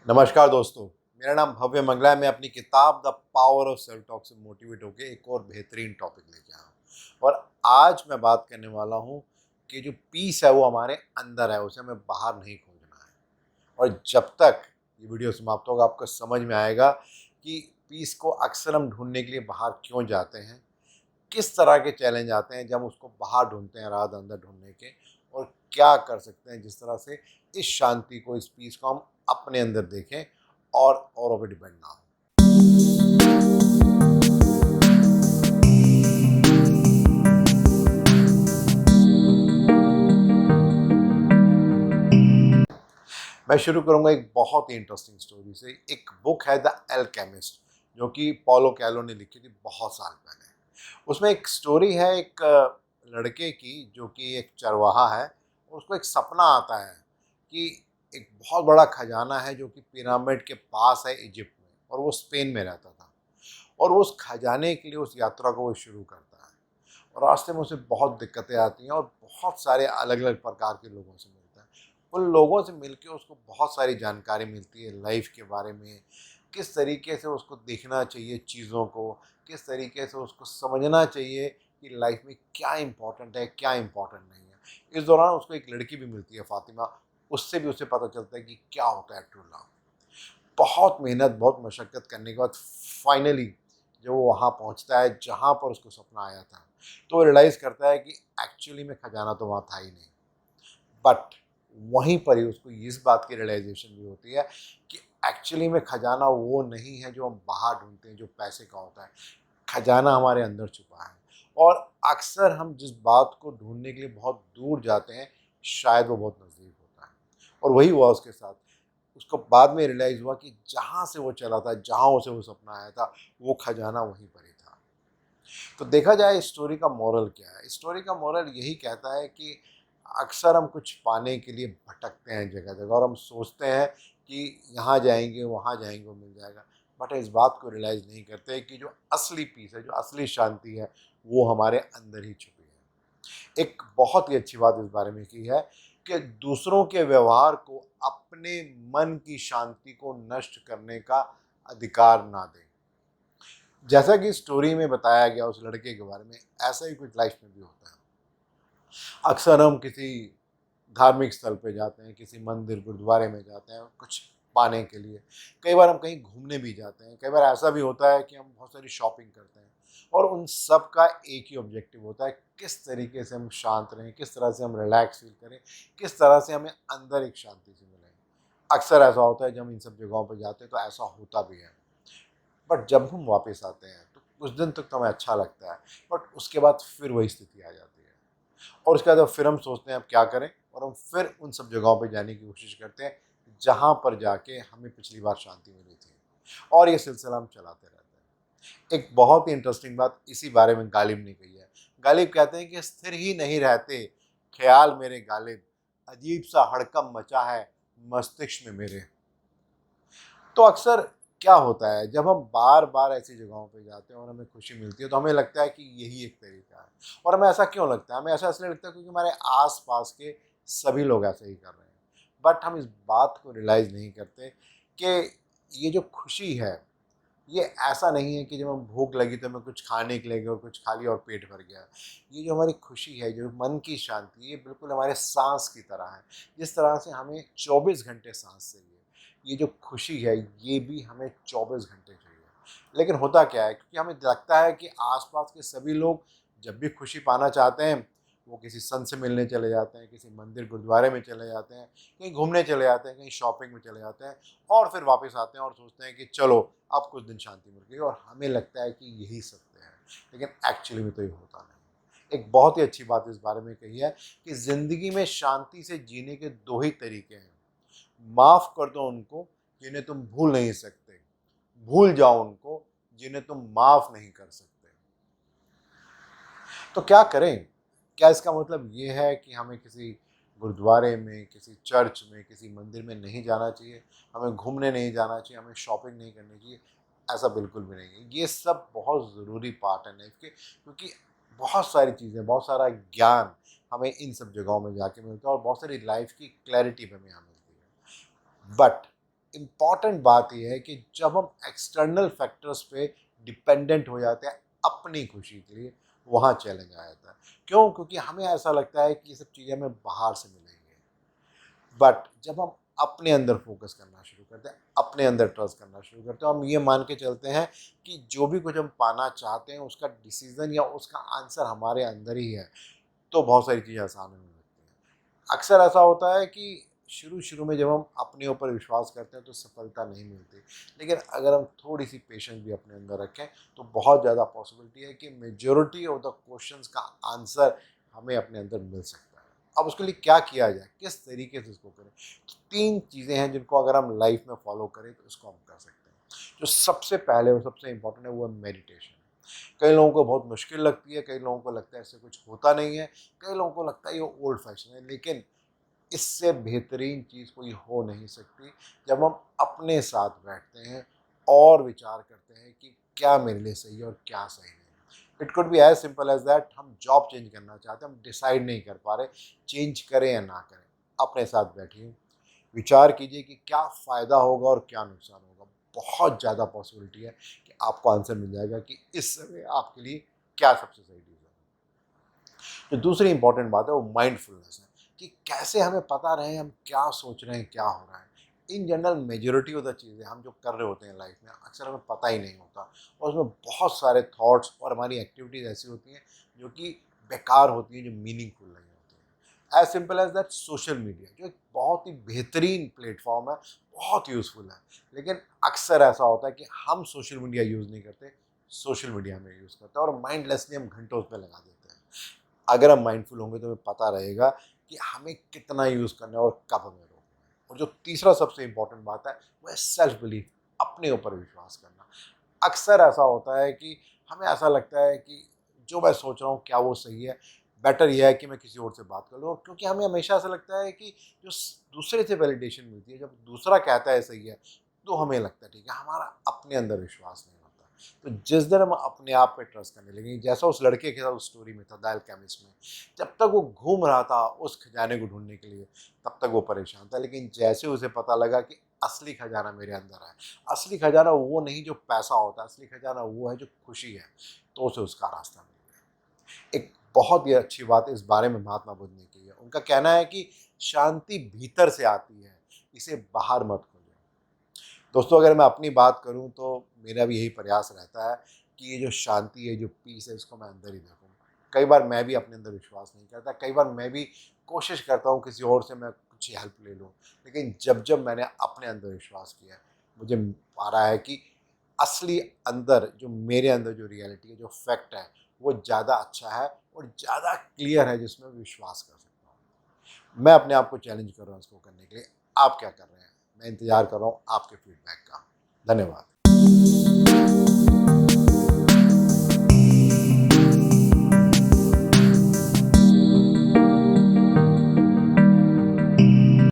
नमस्कार दोस्तों, मेरा नाम भव्य मंगला है। मैं अपनी किताब the power of self talk से मोटिवेट होकर एक और बेहतरीन टॉपिक लेके आया हूँ। और आज मैं बात करने वाला हूँ कि जो पीस है वो हमारे अंदर है, उसे हमें बाहर नहीं खोजना है। और जब तक ये वीडियो समाप्त होगा आपको समझ में आएगा कि पीस को अक्सर हम ढूंढने के लिए बाहर क्यों जाते हैं, किस तरह के चैलेंज आते हैं जब हम उसको बाहर ढूंढते हैं रात अंदर ढूंढने के, और क्या कर सकते हैं जिस तरह से इस शांति को, इस पीस को हम अपने अंदर देखें और औरों पे डिपेंड ना हो। मैं शुरू करूंगा एक बहुत ही इंटरेस्टिंग स्टोरी से। एक बुक है द एल्केमिस्ट, जो कि पॉलो कैलो ने लिखी थी बहुत साल पहले। उसमें एक स्टोरी है एक लड़के की जो कि एक चरवाहा है, और उसको एक सपना आता है कि एक बहुत बड़ा खजाना है जो कि पिरामिड के पास है इजिप्ट में, और वो स्पेन में रहता था। और वो उस खजाने के लिए उस यात्रा को वो शुरू करता है, और रास्ते में उसे बहुत दिक्कतें आती हैं और बहुत सारे अलग अलग प्रकार के लोगों से मिलता है। उन लोगों से मिलके उसको बहुत सारी जानकारी मिलती है लाइफ के बारे में, किस तरीके से उसको देखना चाहिए चीज़ों को, किस तरीके से उसको समझना चाहिए कि लाइफ में क्या इम्पोर्टेंट है, क्या इम्पोर्टेंट नहीं है। इस दौरान उसको एक लड़की भी मिलती है, फातिमा। उससे भी उसे पता चलता है कि क्या होता है ट्रू लव। बहुत मेहनत, बहुत मशक्क़त करने के बाद फाइनली जब वो वहाँ पहुँचता है जहाँ पर उसको सपना आया था, तो वो रियलाइज़ करता है कि एक्चुअली में खजाना तो वहाँ था ही नहीं। बट वहीं पर ही उसको इस बात की रियलाइजेशन भी होती है कि एक्चुअली में खजाना वो नहीं है जो हम बाहर ढूंढते हैं, जो पैसे का होता है। खजाना हमारे अंदर छुपा है। और अक्सर हम जिस बात को ढूंढने के लिए बहुत दूर जाते हैं, शायद वो बहुत नज़दीक होता है। और वही हुआ उसके साथ। उसको बाद में रियलाइज़ हुआ कि जहाँ से वो चला था, जहाँ उसे वो सपना आया था, वो खजाना वहीं पर ही था। तो देखा जाए इस स्टोरी का मोरल क्या है? इस स्टोरी का मोरल यही कहता है कि अक्सर हम कुछ पाने के लिए भटकते हैं जगह-जगह, और हम सोचते हैं कि यहाँ जाएँगे, वहाँ जाएँगे, वो मिल जाएगा। बट इस बात को रियलाइज़ नहीं करते कि जो असली पीस है, जो असली शांति है, वो हमारे अंदर ही छुपी है। एक बहुत ही अच्छी बात इस बारे में की है कि दूसरों के व्यवहार को अपने मन की शांति को नष्ट करने का अधिकार ना दें। जैसा कि स्टोरी में बताया गया उस लड़के के बारे में, ऐसा ही कुछ लाइफ में भी होता है। अक्सर हम किसी धार्मिक स्थल पे जाते हैं, किसी मंदिर गुरुद्वारे में जाते हैं कुछ पाने के लिए। कई बार हम कहीं घूमने भी जाते हैं। कई बार ऐसा भी होता है कि हम बहुत सारी शॉपिंग करते हैं, और उन सब का एक ही ऑब्जेक्टिव होता है, किस तरीके से हम शांत रहें, किस तरह से हम रिलैक्स फील करें, किस तरह से हमें अंदर एक शांति से मिले। अक्सर ऐसा होता है जब हम इन सब जगहों पर जाते हैं तो ऐसा होता भी है। बट जब हम वापस आते हैं तो कुछ दिन तक तो हमें अच्छा लगता है, बट उसके बाद फिर वही स्थिति आ जाती है। और उसके बाद अब फिर हम सोचते हैं अब क्या करें, और हम फिर उन सब जगहों पे जाने की कोशिश करते हैं जहाँ पर जाके हमें पिछली बार शांति मिली थी। और ये सिलसिला हम चलाते रहते हैं। एक बहुत ही इंटरेस्टिंग बात इसी बारे में गालिब ने कही है। गालिब कहते हैं कि स्थिर ही नहीं रहते ख्याल मेरे गालिब, अजीब सा हड़कंप मचा है मस्तिष्क में मेरे। तो अक्सर क्या होता है जब हम बार बार ऐसी जगहों पे जाते हैं और हमें खुशी मिलती है, तो हमें लगता है कि यही एक तरीका है। और हमें ऐसा क्यों लगता है? हमें ऐसा इसलिए लगता है क्योंकि हमारे आस पास के सभी लोग ऐसे ही कर रहे हैं। बट हम इस बात को रियलाइज़ नहीं करते कि ये जो खुशी है, ये ऐसा नहीं है कि जब हम भूख लगी तो हमें कुछ खाने के लिए गए और कुछ खा लिया और पेट भर गया। ये जो हमारी खुशी है, जो मन की शांति, ये बिल्कुल हमारे सांस की तरह है। जिस तरह से हमें 24 घंटे सांस चाहिए, ये जो खुशी है ये भी हमें 24 घंटे चाहिए। लेकिन होता क्या है, क्योंकि हमें लगता है कि आसपास के सभी लोग जब भी खुशी पाना चाहते हैं, वो किसी संत से मिलने चले जाते हैं, किसी मंदिर गुरुद्वारे में चले जाते हैं, कहीं घूमने चले जाते हैं, कहीं शॉपिंग में चले जाते हैं, और फिर वापस आते हैं और सोचते हैं कि चलो अब कुछ दिन शांति मिल गई, और हमें लगता है कि यही सत्य है। लेकिन एक्चुअली में तो ये होता नहीं। एक बहुत ही अच्छी बात इस बारे में कही है कि ज़िंदगी में शांति से जीने के दो ही तरीके हैं। माफ़ कर दो उनको जिन्हें तुम भूल नहीं सकते, भूल जाओ उनको जिन्हें तुम माफ़ नहीं कर सकते। तो क्या करें? क्या इसका मतलब ये है कि हमें किसी गुरुद्वारे में, किसी चर्च में, किसी मंदिर में नहीं जाना चाहिए, हमें घूमने नहीं जाना चाहिए, हमें शॉपिंग नहीं करनी चाहिए? ऐसा बिल्कुल भी नहीं है। ये सब बहुत ज़रूरी पार्ट है लाइफ़ के, क्योंकि बहुत सारी चीज़ें, बहुत सारा ज्ञान हमें इन सब जगहों में जाके मिलता है, और बहुत सारी लाइफ़ की क्लैरिटी भी हमें यहाँ मिलती है। बट इम्पॉर्टेंट बात यह है कि जब हम एक्सटर्नल फैक्टर्स पे डिपेंडेंट हो जाते हैं अपनी खुशी के लिए, वहाँ चैलेंज आ जाता है। क्यों? क्योंकि हमें ऐसा लगता है कि ये सब चीज़ें हमें बाहर से मिलेंगे। बट जब हम अपने अंदर फोकस करना शुरू करते हैं, अपने अंदर ट्रस्ट करना शुरू करते हैं, हम ये मान के चलते हैं कि जो भी कुछ हम पाना चाहते हैं उसका डिसीजन या उसका आंसर हमारे अंदर ही है, तो बहुत सारी चीज़ें आसान होने लगती हैं। अक्सर ऐसा होता है कि शुरू शुरू में जब हम अपने ऊपर विश्वास करते हैं तो सफलता नहीं मिलती, लेकिन अगर हम थोड़ी सी पेशेंस भी अपने अंदर रखें तो बहुत ज़्यादा पॉसिबिलिटी है कि मेजॉरिटी ऑफ द क्वेश्चंस का आंसर हमें अपने अंदर मिल सकता है। अब उसके लिए क्या किया जाए, किस तरीके से इसको करें, तो 3 चीज़ें हैं जिनको अगर हम लाइफ में फॉलो करें तो इसको हम कर सकते हैं। जो सबसे पहले और सबसे इम्पोर्टेंट है वो है मेडिटेशन। कई लोगों को बहुत मुश्किल लगती है, कई लोगों को लगता है इससे कुछ होता नहीं है, कई लोगों को लगता है ये ओल्ड फैशन है, लेकिन इससे बेहतरीन चीज़ कोई हो नहीं सकती जब हम अपने साथ बैठते हैं और विचार करते हैं कि क्या मेरे लिए सही है और क्या सही नहीं है। It could be as simple as that, हम जॉब चेंज करना चाहते हैं, हम डिसाइड नहीं कर पा रहे चेंज करें या ना करें। अपने साथ बैठिए, विचार कीजिए कि क्या फ़ायदा होगा और क्या नुकसान होगा। बहुत ज़्यादा पॉसिबिलिटी है कि आपको आंसर मिल जाएगा कि इस समय आपके लिए क्या सबसे सही डिसीजन है। जो दूसरी इंपॉर्टेंट बात है वो माइंडफुलनेस है, कि कैसे हमें पता रहे हम क्या सोच रहे हैं, क्या हो रहा है। In general majority of the चीज़ें हम जो कर रहे होते हैं लाइफ में अक्सर हमें पता ही नहीं होता, और उसमें बहुत सारे थॉट्स और हमारी एक्टिविटीज़ ऐसी होती हैं जो कि बेकार होती हैं, जो मीनिंगफुल नहीं होती हैं। As simple as that, social media जो एक बहुत ही बेहतरीन प्लेटफॉर्म है, बहुत यूज़फुल है, लेकिन अक्सर ऐसा होता है कि हम सोशल मीडिया यूज़ नहीं करते, सोशल मीडिया में यूज़ करते हैं और माइंडलेसली हम घंटों उस पर लगा देते हैं। अगर हम माइंडफुल होंगे तो हमें पता रहेगा कि हमें कितना यूज़ करना है और कब हमें रोकना है। और जो तीसरा सबसे इम्पोर्टेंट बात है वो है सेल्फ बिलीफ, अपने ऊपर विश्वास करना। अक्सर ऐसा होता है कि हमें ऐसा लगता है कि जो मैं सोच रहा हूँ क्या वो सही है, बेटर यह है कि मैं किसी और से बात कर लूँ, और क्योंकि हमें हमेशा ऐसा लगता है कि जो दूसरे से वैलिडेशन मिलती है, जब दूसरा कहता है सही है तो हमें लगता है ठीक है, हमारा अपने अंदर विश्वास नहीं होता। तो जिस दिन हम अपने आप पे ट्रस्ट करने लगे, जैसा उस लड़के के साथ उस स्टोरी में था द अल्केमिस्ट में, जब तक वो घूम रहा था उस खजाने को ढूंढने के लिए तब तक वो परेशान था, लेकिन जैसे उसे पता लगा कि असली खजाना मेरे अंदर है, असली खजाना वो नहीं जो पैसा होता है, असली खजाना वो है जो खुशी है, तो उसे उसका रास्ता मिल गया। एक बहुत ही अच्छी बात इस बारे में महात्मा बुद्ध ने की है। उनका कहना है कि शांति भीतर से आती है, इसे बाहर मत खोजो। दोस्तों, अगर मैं अपनी बात करूं तो मेरा भी यही प्रयास रहता है कि ये जो शांति है, जो पीस है, इसको मैं अंदर ही देखूं। कई बार मैं भी अपने अंदर विश्वास नहीं करता, कई बार मैं भी कोशिश करता हूं किसी और से मैं कुछ हेल्प ले लूं, लेकिन जब जब मैंने अपने अंदर विश्वास किया, मुझे पा रहा है कि असली अंदर जो मेरे अंदर जो रियलिटी है, जो फैक्ट है, वो ज़्यादा अच्छा है और ज़्यादा क्लियर है, जिसमें विश्वास कर सकता हूँ। मैं अपने आप को चैलेंज कर रहा हूँ इसको करने के लिए। आप क्या कर रहे हैं? मैं इंतज़ार कर रहा हूँ आपके फीडबैक का। धन्यवाद।